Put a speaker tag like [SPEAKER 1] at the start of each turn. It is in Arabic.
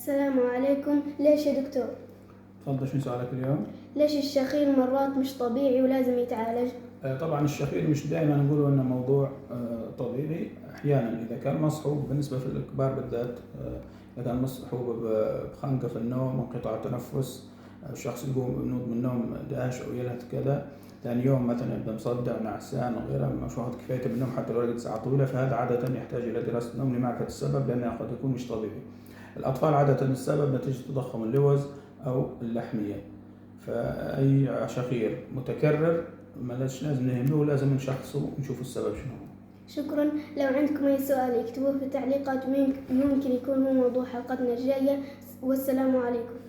[SPEAKER 1] السلام عليكم. ليش يا دكتور؟
[SPEAKER 2] تفضل، شو سؤالك اليوم؟
[SPEAKER 1] ليش الشخير مرات مش طبيعي ولازم يتعالج؟
[SPEAKER 2] طبعا الشخير مش دائما نقول انه موضوع طبيعي. احيانا اذا كان مصحوب، بالنسبه في الكبار بالذات، اذا كان مصحوب بخنقه في النوم، انقطاع تنفس، الشخص يقوم ينوض من النوم داهش او يلهث كذا، ثاني يوم مثلا يبدا مصدع نعسان وغيره، مش واخد كفايته بالنوم حتى لو رقد ساعه طويله، فهذا عاده يحتاج الى دراسه النوم لمعرفه السبب، لانه قد يكون مش طبيعي. الأطفال عادة السبب نتيجة تضخم اللوز أو اللحمية. فأي شخير متكرر لازم نهمه ولازم نشخصه ونشوف السبب شنو هو.
[SPEAKER 1] شكرا. لو عندكم أي سؤال يكتبوه في التعليقات، ممكن يكون هو موضوع حلقتنا الجاية. والسلام عليكم.